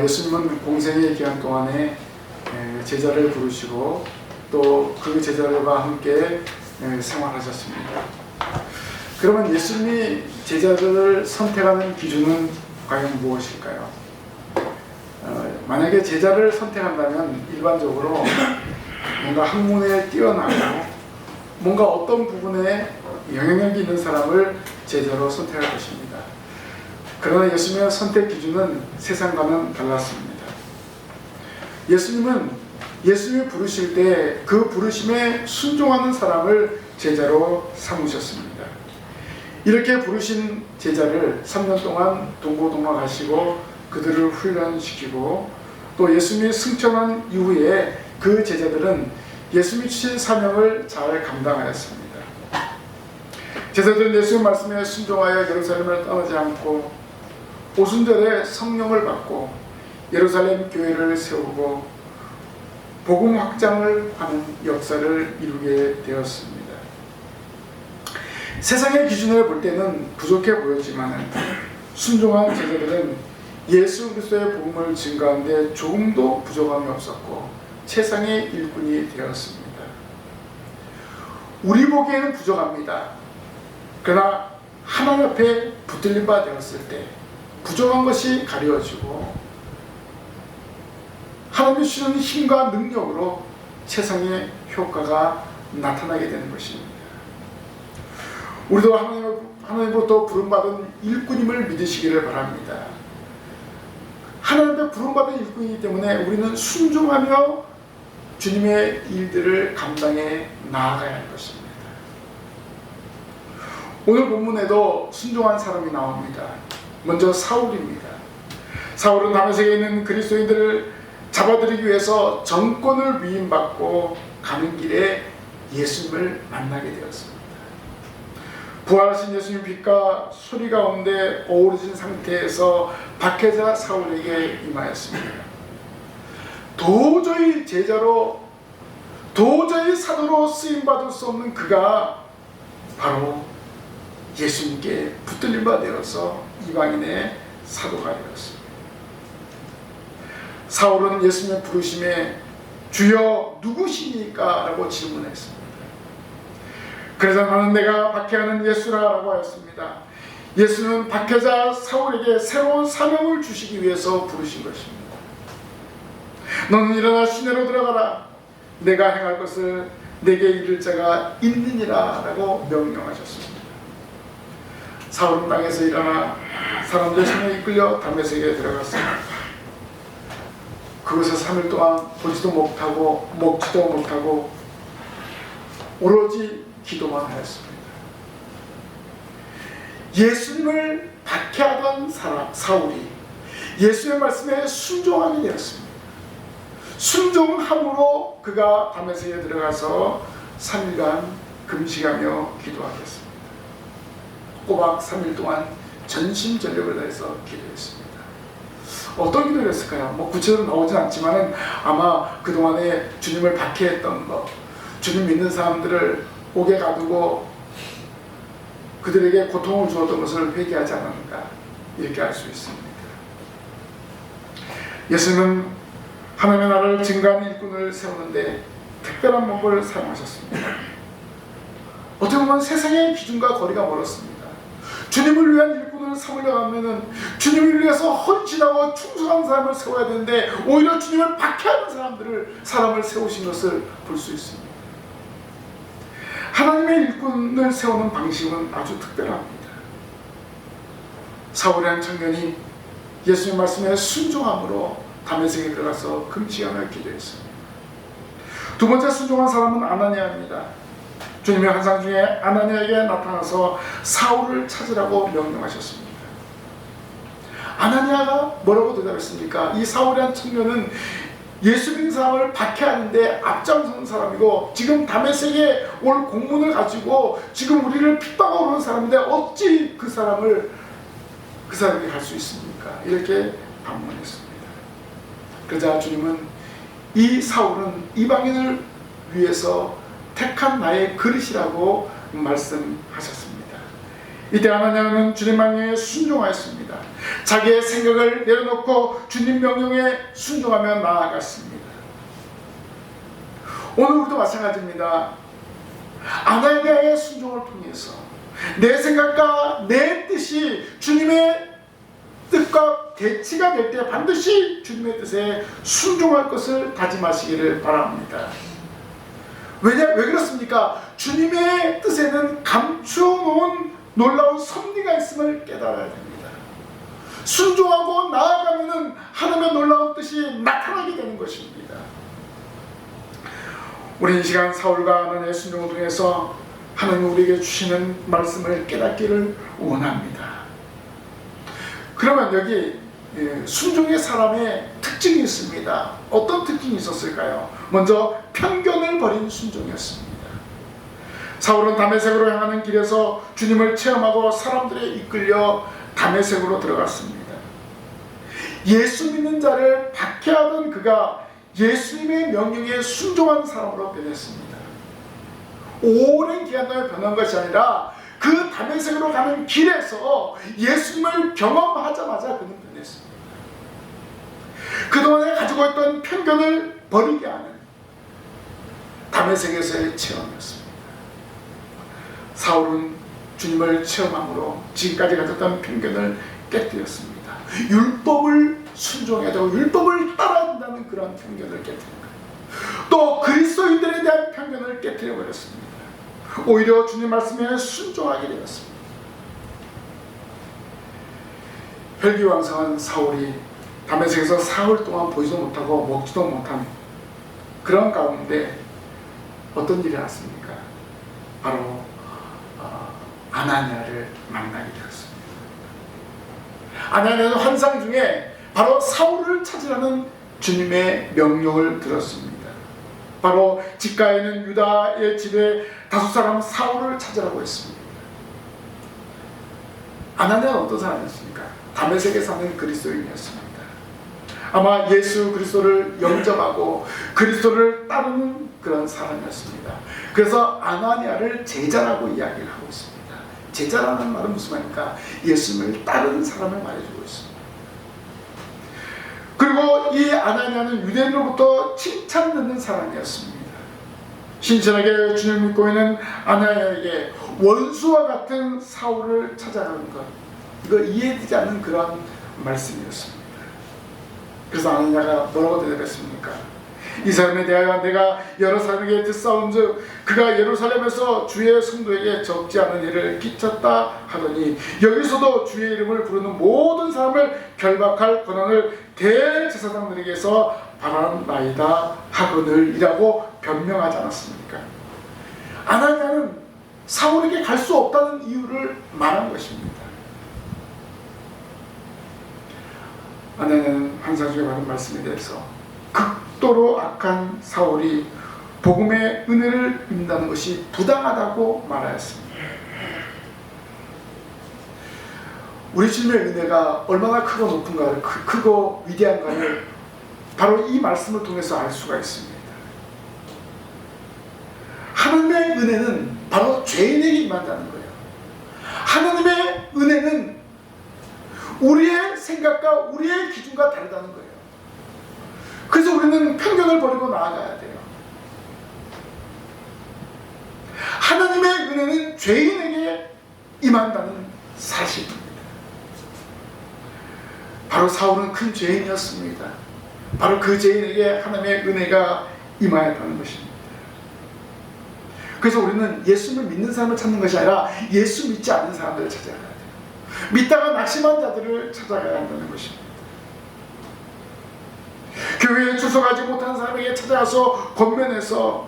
예수님은 공생의 기간 동안에 제자를 부르시고 또 그 제자들과 함께 생활하셨습니다. 그러면 예수님이 제자들을 선택하는 기준은 과연 무엇일까요? 만약에 제자를 선택한다면 일반적으로 뭔가 학문에 뛰어나고 뭔가 어떤 부분에 영향력이 있는 사람을 제자로 선택할 것입니다. 그러나 예수님의 선택 기준은 세상과는 달랐습니다. 예수님은 예수님이 부르실 때 그 부르심에 순종하는 사람을 제자로 삼으셨습니다. 이렇게 부르신 제자를 3년 동안 동고동락하시고 그들을 훈련시키고 또 예수님이 승천한 이후에 그 제자들은 예수님이 주신 사명을 잘 감당하였습니다. 제자들은 예수의 말씀에 순종하여 예루살렘을 떠나지 않고 오순절에 성령을 받고 예루살렘 교회를 세우고 복음 확장을 하는 역사를 이루게 되었습니다. 세상의 기준으로 볼 때는 부족해 보였지만 순종한 제자들은 예수 그리스도의 복음을 증거하는 데 조금도 부족함이 없었고 최상의 일꾼이 되었습니다. 우리 보기에는 부족합니다. 그러나 하나님 앞에 붙들린 바 되었을 때 부족한 것이 가려지고 하나님이 주시는 힘과 능력으로 최상의 효과가 나타나게 되는 것입니다. 우리도 하나님으로부터 부름받은 일꾼임을 믿으시기를 바랍니다. 하나님 앞에 부름받은 일꾼이기 때문에 우리는 순종하며 주님의 일들을 감당해 나아가야 할 것입니다. 오늘 본문에도 순종한 사람이 나옵니다. 먼저 사울입니다. 사울은 다메섹에 있는 그리스도인들을 잡아들이기 위해서 정권을 위임받고 가는 길에 예수님을 만나게 되었습니다. 부활하신 예수님 빛과 소리 가운데 어우러진 상태에서 박해자 사울에게 임하였습니다. 도저히 제자로 도저히 사도로 쓰임받을 수 없는 그가 바로 예수님께 붙들린 바 되어서 이방인의 사도가 되었습니다. 사울은 예수님의 부르심에 주여 누구시니까? 라고 질문했습니다. 그래서 나는 내가 박해하는 예수라 라고 하였습니다. 예수는 박해자 사울에게 새로운 사명을 주시기 위해서 부르신 것입니다. 너는 일어나 시내로 들어가라. 내가 행할 것을 내게 이를 자가 있느니라 라고 명령하셨습니다. 사울은 땅에서 일어나 사람들 손에 이끌려 다메섹에 들어갔습니다. 그곳에 3일 동안 보지도 못하고 먹지도 못하고 오로지 기도만 하였습니다. 예수님을 박해하던 사울이 예수의 말씀에 순종하게 되었습니다. 순종함으로 그가 다메섹에 들어가서 3일간 금식하며 기도하겠습니다. 꼬박 3일 동안 전심전력을 다해서 기도했습니다. 어떤 기도를 했을까요? 구체적으로 나오진 않지만 아마 그동안에 주님을 박해했던 것, 주님 믿는 사람들을 옥에 가두고 그들에게 고통을 주었던 것을 회개하지 않았는가 이렇게 알 수 있습니다. 예수님은 하나님의 나라를 증거하는 일꾼을 세우는데 특별한 법을 사용하셨습니다. 어떻게 보면 세상의 기준과 거리가 멀었습니다. 주님을 위한 일꾼을 삼으려고 하면은 주님을 위해서 헌신하고 충성한 사람을 세워야 되는데 오히려 주님을 박해하는 사람을 세우신 것을 볼 수 있습니다. 하나님의 일꾼을 세우는 방식은 아주 특별합니다. 사울이라는 청년이 예수님 말씀에 순종함으로 다메섹에 들어가서 금식하며 기도했습니다. 두 번째 순종한 사람은 아나니아입니다. 주님의 환상 중에 아나니아에게 나타나서 사울을 찾으라고 명령하셨습니다. 아나니아가 뭐라고 대답했습니까? 이 사울이라는 청년은 예수 믿는 사람을 박해하는데 앞장서는 사람이고 지금 다메섹에 올 공문을 가지고 지금 우리를 핍박하고 오는 사람인데 어찌 그 사람에게 갈 수 있습니까? 이렇게 반문했습니다. 그러자 주님은 이 사울은 이방인을 위해서 택한 나의 그릇이라고 말씀하셨습니다. 이때 아나니아는 주님 명령에 순종하였습니다. 자기의 생각을 내려놓고 주님 명령에 순종하며 나아갔습니다. 오늘 우리도 마찬가지입니다. 아나니아의 순종을 통해서 내 생각과 내 뜻이 주님의 뜻과 대치가 될 때 반드시 주님의 뜻에 순종할 것을 다짐하시기를 바랍니다. 왜 그렇습니까? 주님의 뜻에는 감추어놓은 놀라운 섭리가 있음을 깨달아야 됩니다. 순종하고 나아가면 하나님의 놀라운 뜻이 나타나게 되는 것입니다. 우리 이 시간 사울과 아나니아의 순종을 통해서 하나님 우리에게 주시는 말씀을 깨닫기를 원합니다. 그러면 여기 순종의 사람의 특징이 있습니다. 어떤 특징이 있었을까요? 먼저 편견을 버린 순종이었습니다. 사울은 다메섹으로 향하는 길에서 주님을 체험하고 사람들에 이끌려 다메섹으로 들어갔습니다. 예수 믿는 자를 박해하던 그가 예수님의 명령에 순종한 사람으로 변했습니다. 오랜 기간 동안 변한 것이 아니라 그 다메섹으로 가는 길에서 예수님을 경험하자마자 그는 변했습니다. 그동안에 가지고 있던 편견을 버리게 하는 다메섹에서의 체험이었습니다. 사울은 주님을 체험함으로 지금까지 가졌던 편견을 깨뜨렸습니다. 율법을 순종해야 되고 율법을 따라야 된다는 그런 편견을 깨뜨린 거예요. 또 그리스도인들에 대한 편견을 깨뜨려 버렸습니다. 오히려 주님 말씀에 순종하게 되었습니다. 혈기왕성한 사울이 다메섹에서 사흘 동안 보지도 못하고 먹지도 못한 그런 가운데 어떤 일이 났습니까? 바로 아나니아를 만나게 되었습니다. 아나니아는 환상 중에 바로 사울을 찾으라는 주님의 명령을 들었습니다. 바로 직가에 있는 유다의 집에 5사람 사울을 찾으라고 했습니다. 아나니아는 어떤 사람이었습니까? 다메섹에 사는 그리스도인이었습니다. 아마 예수 그리스도를 영접하고 그리스도를 따르는 그런 사람이었습니다. 그래서 아나니아를 제자라고 이야기를 하고 있습니다. 제자라는 말은 무슨 말입니까? 예수님을 따르는 사람을 말해주고 있습니다. 그리고 이 아나니아는 유대인으로부터 칭찬 듣는 사람이었습니다. 신실하게 주님을 믿고 있는 아나니아에게 원수와 같은 사울을 찾아가는 것, 이거 이해되지 않는 그런 말씀이었습니다. 그래서 아나니아가 뭐라고 대답했습니까? 이 사람에 대하여 내가 여러 사람에게 듣사온즉 그가 예루살렘에서 주의 성도에게 적지 않은 일을 끼쳤다 하더니 여기서도 주의 이름을 부르는 모든 사람을 결박할 권한을 대제사장들에게서 바란나이다 하거늘 이라고 변명하지 않았습니까? 아나니아는 사울에게 갈 수 없다는 이유를 말한 것입니다. 아나니아는 환상 중에 받은 말씀에 대해서 극도로 악한 사울이 복음의 은혜를 입는다는 것이 부당하다고 말하였습니다. 우리 주님의 은혜가 얼마나 크고 높은가를, 크고 위대한가를 바로 이 말씀을 통해서 알 수가 있습니다. 하나님의 은혜는 바로 죄인에게 임한다는 거예요. 하나님의 은혜는 우리의 생각과 우리의 기준과 다르다는 거예요. 그래서 우리는 편견을 버리고 나아가야 돼요. 하나님의 은혜는 죄인에게 임한다는 사실입니다. 바로 사울은 큰 죄인이었습니다. 바로 그 죄인에게 하나님의 은혜가 임하였다는 것입니다. 그래서 우리는 예수를 믿는 사람을 찾는 것이 아니라 예수 믿지 않는 사람들을 찾아가야 돼요. 믿다가 낙심한 자들을 찾아가야 한다는 것입니다. 교회에 출석하지 못한 사람에게 찾아가서 권면해서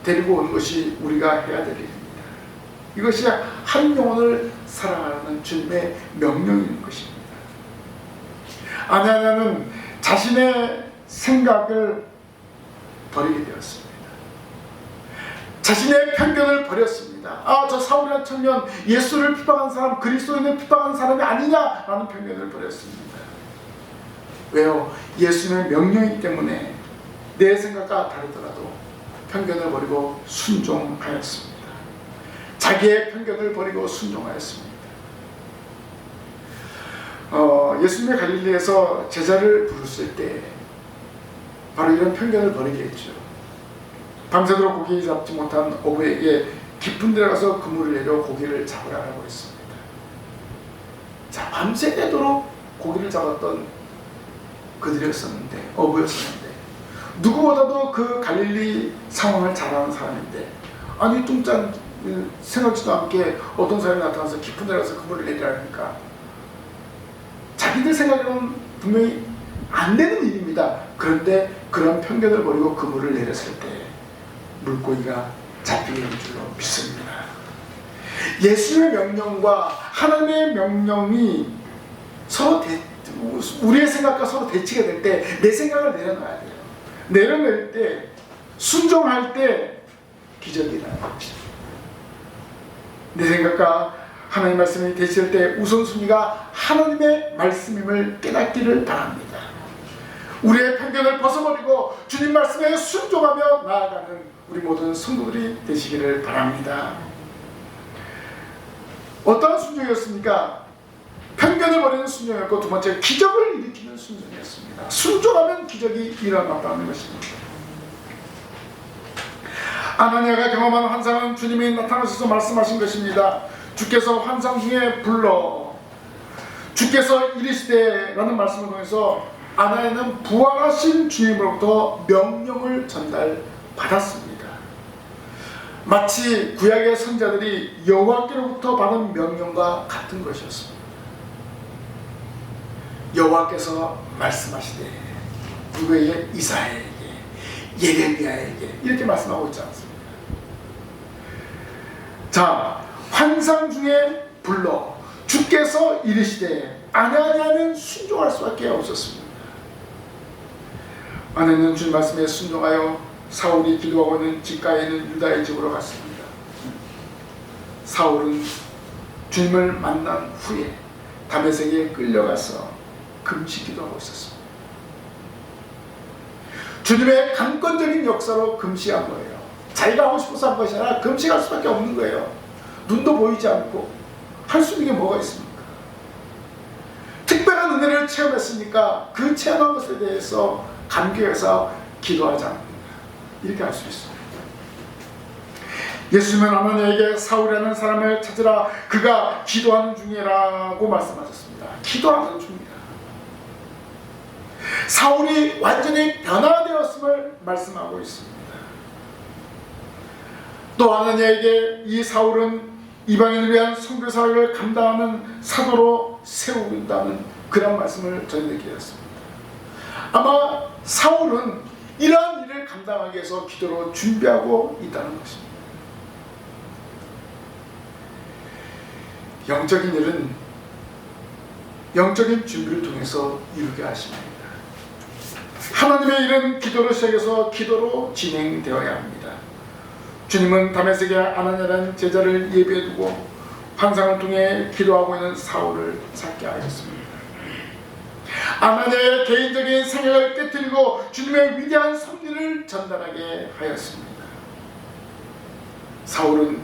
데리고 오는 것이 우리가 해야 될 일입니다. 이것이 한 영혼을 사랑하는 주님의 명령인 것입니다. 아나니아는 자신의 생각을 버리게 되었습니다. 자신의 편견을 버렸습니다. 저 사울이라는 청년 예수를 핍박한 사람, 그리스도인을 핍박한 사람이 아니냐라는 편견을 버렸습니다. 왜요? 예수님의 명령이기 때문에 내 생각과 다르더라도 편견을 버리고 순종하였습니다. 자기의 편견을 버리고 순종하였습니다. 예수님의 갈릴리에서 제자를 부르실 때 바로 이런 편견을 버리게 했죠. 밤새도록 고기 잡지 못한 어부에게 깊은 데로 가서 그물을 내려 고기를 잡으라고 했습니다. 자, 밤새도록 고기를 잡았던 그들이었었는데, 어부였었는데, 누구보다도 그 갈릴리 상황을 잘 아는 사람인데, 아니 뚱짠 생각지도 않게 어떤 사람이 나타나서 깊은 데 가서 그물을 내리라니까 자기들 생각에는 분명히 안 되는 일입니다. 그런데 그런 편견을 버리고 그물을 내렸을 때 물고기가 잡히게 될 줄로 믿습니다. 예수의 명령과 하나님의 명령이 서로 우리의 생각과 서로 대치가 될 때 내 생각을 내려놔야 돼요. 내려낼 때, 순종할 때 기적이 일어나는 것입니다. 내 생각과 하나님의 말씀이 대치할 때 우선순위가 하나님의 말씀임을 깨닫기를 바랍니다. 우리의 편견을 벗어버리고 주님 말씀에 순종하며 나아가는 우리 모든 성도들이 되시기를 바랍니다. 어떠한 순종이었습니까? 편견을 버리는 순종이었고, 두 번째 기적을 일으키는 순종이었습니다. 순종하면 기적이 일어났다는 것입니다. 아나니아가 경험한 환상은 주님이 나타나셔서 말씀하신 것입니다. 주께서 환상 중에 불러 주께서 이르시되 라는 말씀을 통해서 아나니아는 부활하신 주님으로부터 명령을 전달받았습니다. 마치 구약의 선자들이 여호와께로부터 받은 명령과 같은 것이었습니다. 여호와께서 말씀하시되 누구에게? 이사야에게, 예레미야에게 이렇게 말씀하고 있지 않습니까? 자, 환상 중에 불러 주께서 이르시되 아나니아는 순종할 수밖에 없었습니다. 아나니아는 주님 말씀에 순종하여 사울이 기도하고 있는 집가에 있는 유다의 집으로 갔습니다. 사울은 주님을 만난 후에 다메섹에 끌려가서 금식 기도하고 있었습니다. 주님의 강권적인 역사로 금식한 거예요. 자기가 하고 싶어서 한 것이 아니라 금식할 수밖에 없는 거예요. 눈도 보이지 않고 할 수 있는 게 뭐가 있습니까? 특별한 은혜를 체험했으니까 그 체험한 것에 대해서 감격해서 기도하지 않는다. 이렇게 할 수 있습니다. 예수님은 아나니아에게 사울이라는 사람을 찾으라, 그가 기도하는 중이라고 말씀하셨습니다. 기도하는 중이다. 사울이 완전히 변화되었음을 말씀하고 있습니다. 또 아나니아에게 이 사울은 이방인을 위한 선교사를 감당하는 사도로 세운다는 그런 말씀을 전해드리게 되었습니다. 아마 사울은 이러한 일을 감당하기 위해서 기도로 준비하고 있다는 것입니다. 영적인 일은 영적인 준비를 통해서 이루게 하십니다. 하나님의 일은 기도로 시작해서 기도로 진행되어야 합니다. 주님은 다메섹에 아나니아라는 제자를 예비해 두고 환상을 통해 기도하고 있는 사울을 찾게 하였습니다. 아나니아의 개인적인 생각을 깨뜨리고 주님의 위대한 섭리를 전달하게 하였습니다. 사울은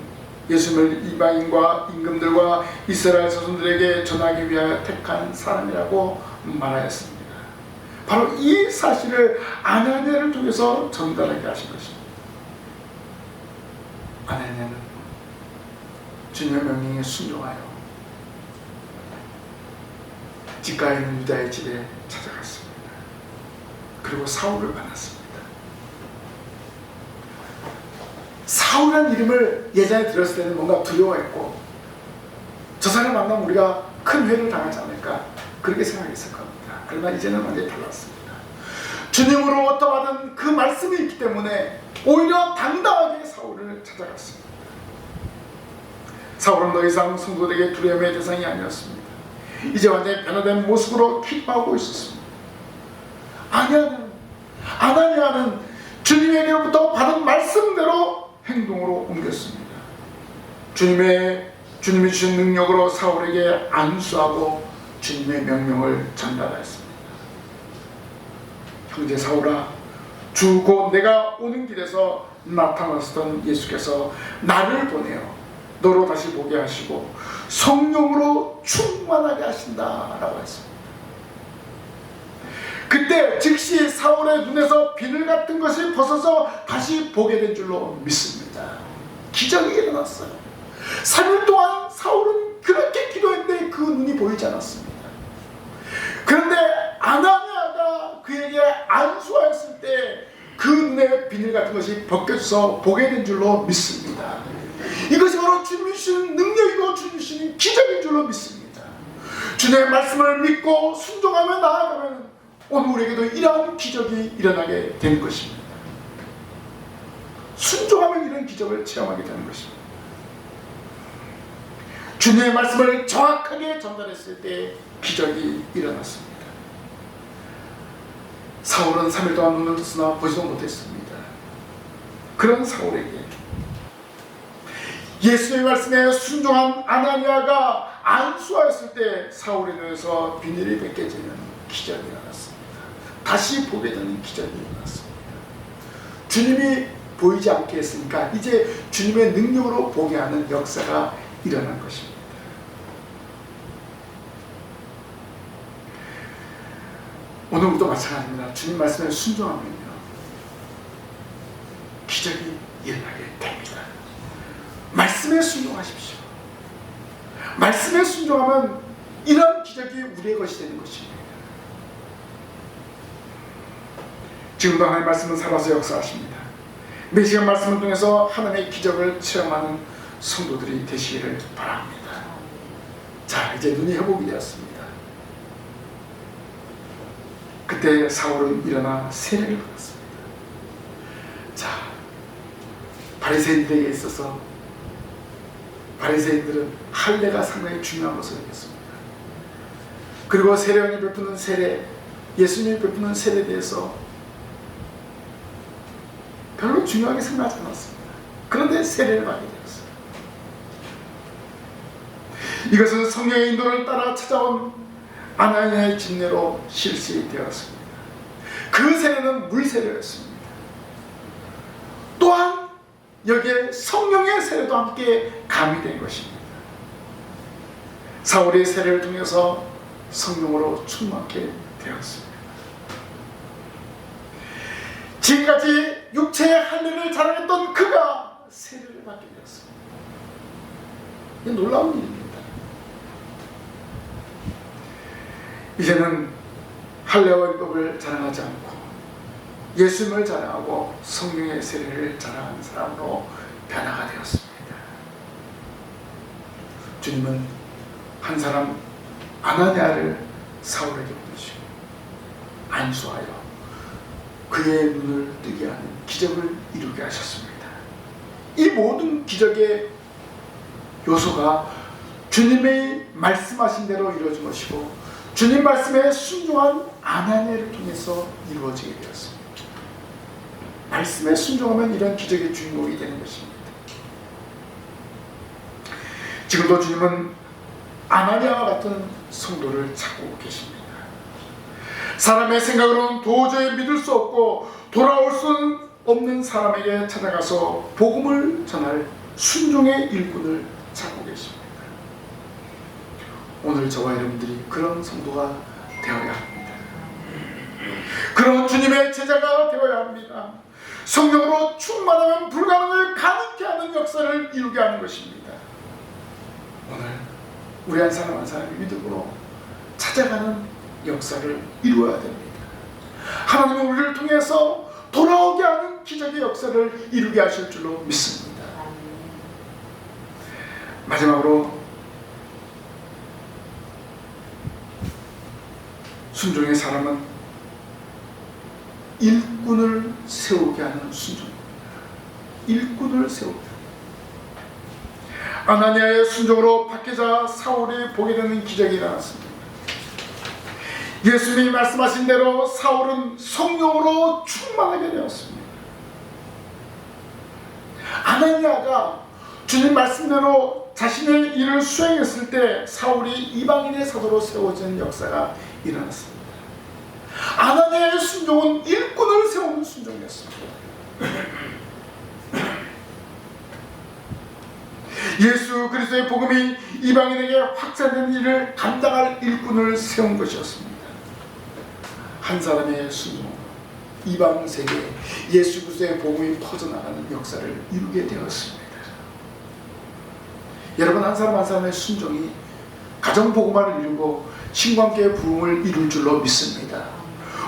예수님을 이방인과 임금들과 이스라엘 자손들에게 전하기 위하여 택한 사람이라고 말하였습니다. 바로 이 사실을 아나니아를 통해서 전달하게 하신 것입니다. 아나니아는 주님의 명령에 순종하여 집가에 있는 유다의 집에 찾아갔습니다. 그리고 사울을 만났습니다. 사울이라는 이름을 예전에 들었을 때는 뭔가 두려워했고, 저 사람 만나면 우리가 큰 회를 당하지 않을까 그렇게 생각했을 겁니다. 그러나 이제는 완전히 달랐습니다. 주님으로부터 받은 그 말씀이 있기 때문에 오히려 당당하게 사울을 찾아갔습니다. 사울은 더 이상 성도들에게 두려움의 대상이 아니었습니다. 이제 완전히 변화된 모습으로 기도하고 있었습니다. 아나니아는 주님에게로부터 받은 말씀대로 행동으로 옮겼습니다. 주님이 주신 능력으로 사울에게 안수하고 주님의 명령을 전달하였습니다. 형제 사울아, 주 곧 내가 오는 길에서 나타나셨던 예수께서 나를 보내어 너로 다시 보게 하시고 성령으로 충만하게 하신다라고 했습니다. 그때 즉시 사울의 눈에서 비늘 같은 것이 벗어서 다시 보게 된 줄로 믿습니다. 기적이 일어났어요. 3일 동안 사울은 그렇게 기도했는데 그 눈이 보이지 않았습니다. 그런데 아나니아가 그에게 안수하였을 때 그 눈에 비늘 같은 것이 벗겨져서 보게 된 줄로 믿습니다. 이것이 바로 주님이 주시는 능력이고 주님이 주시는 기적인 줄로 믿습니다. 주님의 말씀을 믿고 순종하며 나아가면 오늘 우리에게도 이러한 기적이 일어나게 되는 것입니다. 순종하면 이런 기적을 체험하게 되는 것입니다. 주님의 말씀을 정확하게 전달했을 때 기적이 일어났습니다. 사울은 3일 동안 눈을 떴으나 보지도 못했습니다. 그런 사울에게 예수의 말씀에 순종한 아나니아가 안수하였을 때 사울의 눈에서 비늘이 벗겨지는 기적이 일어났습니다. 다시 보게 되는 기적이 일어났습니다. 주님이 보이지 않게 했으니까 이제 주님의 능력으로 보게 하는 역사가 일어난 것입니다. 오늘도 마찬가지입니다. 주님 말씀에 순종하면요 기적이 일어나게 됩니다. 말씀에 순종하십시오. 말씀에 순종하면 이런 기적이 우리의 것이 되는 것입니다. 지금도 하나님의 말씀은 살아서 역사하십니다. 매시간 말씀을 통해서 하나님의 기적을 체험하는 성도들이 되시기를 바랍니다. 자, 이제 눈이 회복이 되었습니다. 그때 사울은 일어나 세례를 받았습니다. 자, 바리새인들에게 있어서 바리새인들은 할례가 상당히 중요한 것을 알겠습니다. 그리고 세례원이 베푸는 세례, 예수님이 베푸는 세례에 대해서 별로 중요하게 생각하지 않았습니다. 그런데 세례를 받게 되었어요. 이것은 성령의 인도를 따라 찾아온 아나니아의 진례로 실시되었습니다. 그 세례는 물세례였습니다. 또한 여기에 성령의 세례도 함께 가미된 것입니다. 사울의 세례를 통해서 성령으로 충만하게 되었습니다. 지금까지 육체의 할례를 자랑했던 그가 세례를 받게 되었습니다. 이게 놀라운 일입니다. 이제는 할례와 율법을 자랑하지 않고 예수님을 자랑하고 성령의 세례를 자랑하는 사람으로 변화가 되었습니다. 주님은 한 사람 아나니아를 사울에게 보내시고 안수하여 그의 눈을 뜨게 하는 기적을 이루게 하셨습니다. 이 모든 기적의 요소가 주님의 말씀하신 대로 이루어진 것이고 주님 말씀에 순종한 아나니아를 통해서 이루어지게 되었습니다. 말씀에 순종하면 이런 기적의 주인공이 되는 것입니다. 지금도 주님은 아나니아와 같은 성도를 찾고 계십니다. 사람의 생각으로는 도저히 믿을 수 없고 돌아올 수 없는 사람에게 찾아가서 복음을 전할 순종의 일꾼을 찾고 계십니다. 오늘 저와 여러분들이 그런 성도가 되어야 합니다. 그런 주님의 제자가 되어야 합니다. 성령으로 충만하면 불가능을 가능케 하는 역사를 이루게 하는 것입니다. 오늘 우리 한 사람 한 사람이 믿음으로 찾아가는 역사를 이루어야 됩니다. 하나님은 우리를 통해서 돌아오게 하는 기적의 역사를 이루게 하실 줄로 믿습니다. 마지막으로 순종의 사람은 일꾼을 세우게 하는 순종입니다. 일꾼을 세우게 합니다. 아나니아의 순종으로 박해자 사울이 보게 되는 기적이 일어났습니다. 예수님이 말씀하신 대로 사울은 성령으로 충만하게 되었습니다. 아나니아가 주님 말씀대로 자신의 일을 수행했을 때 사울이 이방인의 사도로 세워지는 역사가 일어났습니다. 아나니아의 순종은 일꾼을 세우는 순종이었습니다. 예수 그리스도의 복음이 이방인에게 확산된 일을 감당할 일꾼을 세운 것이었습니다. 한 사람의 순종으로 이방 세계에 예수 그리스도의 복음이 퍼져나가는 역사를 이루게 되었습니다. 여러분, 한 사람 한 사람의 순종이 가정 복음화를 이루고 신관계의 부흥을 이룰 줄로 믿습니다.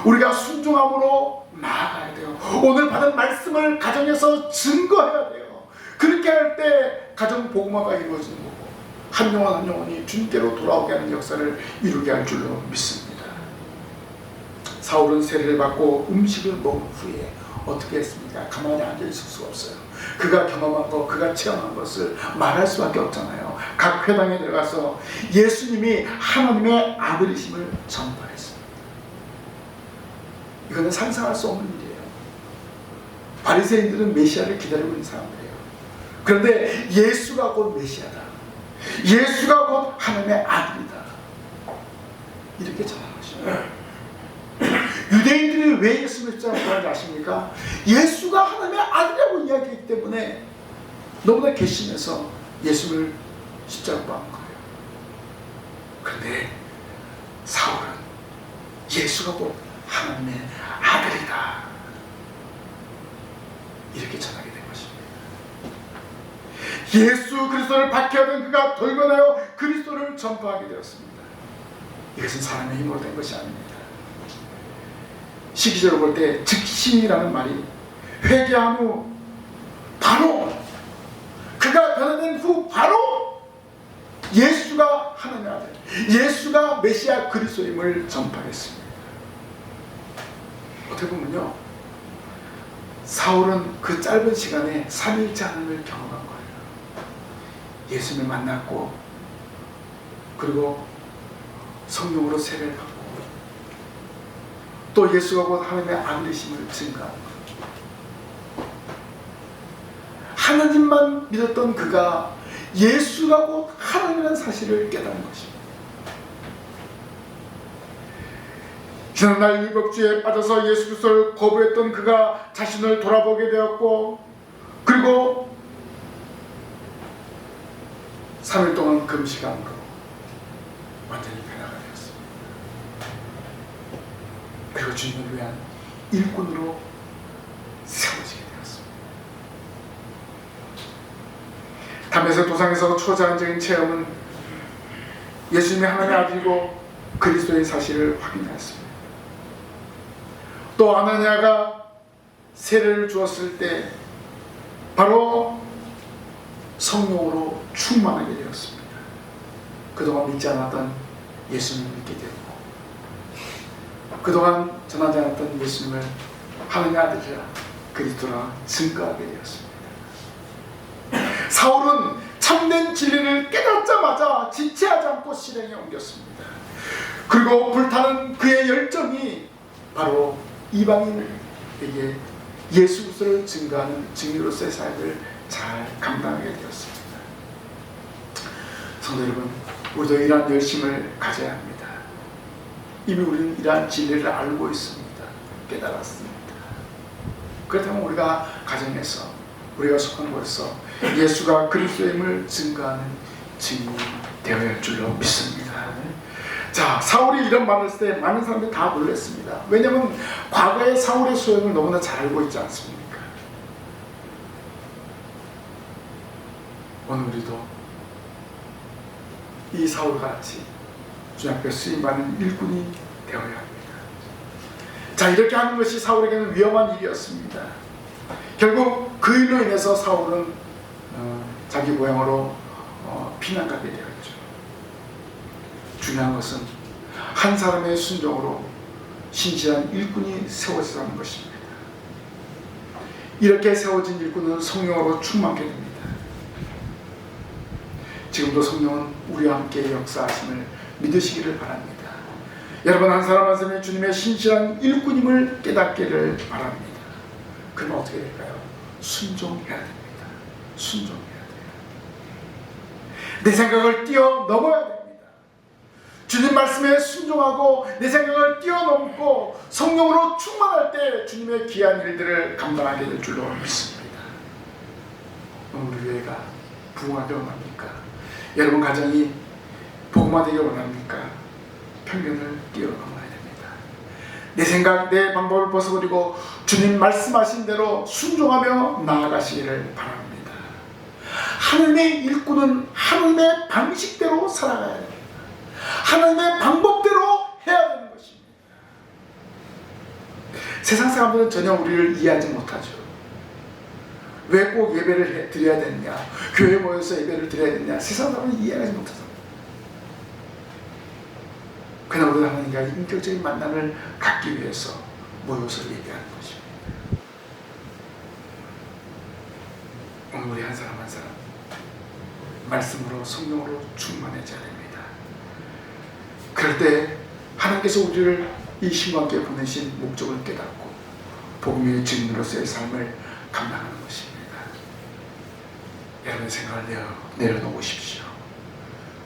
우리가 순종함으로 나아가야 돼요. 오늘 받은 말씀을 가정에서 증거해야 돼요. 그렇게 할 때 가정 복음화가 이루어지는 거고 한 영혼 한 영혼이 주님께로 돌아오게 하는 역사를 이루게 할 줄로 믿습니다. 사울은 세례를 받고 음식을 먹은 후에 어떻게 했습니까? 가만히 앉아있을 수가 없어요. 그가 경험한 것, 그가 체험한 것을 말할 수밖에 없잖아요. 각 회당에 들어가서 예수님이 하나님의 아들이심을 전파했습니다. 이거는 상상할 수 없는 일이에요. 바리새인들은 메시아를 기다리고 있는 사람들이에요. 그런데 예수가 곧 메시아다, 예수가 곧 하나님의 아들이다, 이렇게 전하는 것입니다. 유대인들이 왜 예수를 십자가에 아십니까? 예수가 하나님의 아들이라고 이야기했기 때문에 너무나 괘씸해서 예수를 십자가에 박은 거예요. 그런데 사울은 예수가 곧 하나님의 아들이다, 이렇게 전하게 된 것입니다. 예수 그리스도를 박해하던 그가 돌변하여 그리스도를 전파하게 되었습니다. 이것은 사람의 힘으로 된 것이 아닙니다. 시기적으로 볼 때 즉심이라는 말이 회개한 후 바로, 그가 변화된 후 바로 예수가 하나님의 아들, 예수가 메시아 그리스도임을 전파했습니다. 어떻게 보면요, 사울은 그 짧은 시간에 삼위일체 하나님을 경험한 거예요. 예수님을 만났고, 그리고 성령으로 세례를 받고, 또 예수가 곧 하나님의 아들이심을 증거하는 거예요. 하나님만 믿었던 그가 예수가 곧 하나님이라는 사실을 깨달은 것입니다. 지난날 율법주의에 빠져서 예수 그리스도를 거부했던 그가 자신을 돌아보게 되었고, 그리고 3일 동안 금식함으로 완전히 변화가 되었습니다. 그리고 주님을 위한 일꾼으로 세워지게 되었습니다. 담에서 도상에서 초자연적인 체험은 예수님이 하나님의 아들이고 그리스도의 사실을 확인했습니다. 또 아나니아가 세례를 주었을 때 바로 성령으로 충만하게 되었습니다. 그동안 믿지 않았던 예수님을 믿게 되었고, 그동안 전하지 않았던 예수님을 하나님의 아들이라 그리스도라 증거하게 되었습니다. 사울은 참된 진리를 깨닫자마자 지체하지 않고 실행에 옮겼습니다. 그리고 불타는 그의 열정이 바로 이방인에게 예수 그리스도를 증거하는 증인으로서의 사역을 잘 감당하게 되었습니다. 성도 여러분, 우리도 이러한 열심을 가져야 합니다. 이미 우리는 이러한 진리를 알고 있습니다. 깨달았습니다. 그렇다면 우리가 가정에서, 우리가 속한 곳에서 예수가 그리스도임을 증거하는 증인이 되어야 할 줄로 믿습니다. 자, 사울이 이런 말을 했을 때 많은 사람들이 다 놀랐습니다. 왜냐하면 과거의 사울의 소용을 너무나 잘 알고 있지 않습니까? 오늘 우리도 이 사울과 같이 주님 앞에 쓰임받는 일꾼이 되어야 합니다. 자, 이렇게 하는 것이 사울에게는 위험한 일이었습니다. 결국 그 일로 인해서 사울은 자기 고향으로 피난가게 되었죠. 중요한 것은 한 사람의 순종으로 신실한 일꾼이 세워지는 것입니다. 이렇게 세워진 일꾼은 성령으로 충만하게 됩니다. 지금도 성령은 우리와 함께 역사하심을 믿으시기를 바랍니다. 여러분, 한 사람 한 사람이 주님의 신실한 일꾼임을 깨닫기를 바랍니다. 그러면 어떻게 될까요? 순종해야 됩니다. 순종해야 돼요. 내 생각을 뛰어넘어야 됩니다. 주님 말씀에 순종하고 내 생각을 뛰어넘고 성령으로 충만할 때 주님의 귀한 일들을 감당하게 될 줄로 믿습니다. 오늘 우리 교회가 부흥하기 원합니까? 여러분 가정이 복음화되기 원합니까? 편견을 뛰어넘어야 됩니다. 내 생각, 내 방법을 벗어버리고 주님 말씀하신 대로 순종하며 나아가시기를 바랍니다. 하나님의 일꾼은 하나님의 방식대로 살아가야 됩니다. 하나님의 방법대로 해야 되는 것입니다. 세상 사람들은 전혀 우리를 이해하지 못하죠. 왜 꼭 예배를 드려야 되느냐, 교회에 모여서 예배를 드려야 되느냐, 세상 사람은 이해하지 못하죠. 그러나 우리 하나님과 인격적인 만남을 갖기 위해서 모여서 예배하는 것입니다. 오늘 우리 한 사람 한 사람 말씀으로 성령으로 충만해져야 됩니다. 그럴 때 하나님께서 우리를 이 신과함께 보내신 목적을 깨닫고 복음의 증인으로서의 삶을 감당하는 것입니다. 여러분의 생각을 내려놓으십시오.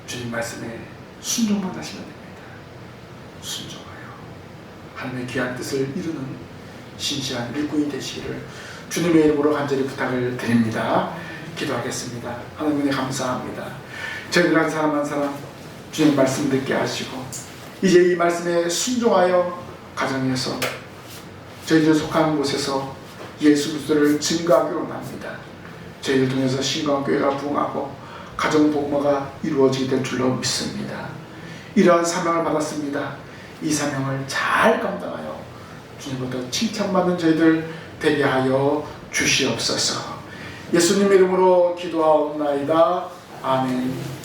주님 말씀에 순종만 하시면 됩니다. 순종하여 하나님의 귀한 뜻을 이루는 신실한 일꾼이 되시기를 주님의 이름으로 간절히 부탁을 드립니다. 기도하겠습니다. 하나님 은혜 감사합니다. 저희들 한 사람 한 사람 주님 말씀 듣게 하시고 이제 이 말씀에 순종하여 가정에서 저희들 속하는 곳에서 예수 그리스도를 증거하기로 원합니다. 저희들 통해서 신광교회가 부흥하고 가정 복음화가 이루어지게 될 줄로 믿습니다. 이러한 사명을 받았습니다. 이 사명을 잘 감당하여 주님부터 칭찬받는 저희들 되게 하여 주시옵소서. 예수님 이름으로 기도하옵나이다. 아멘.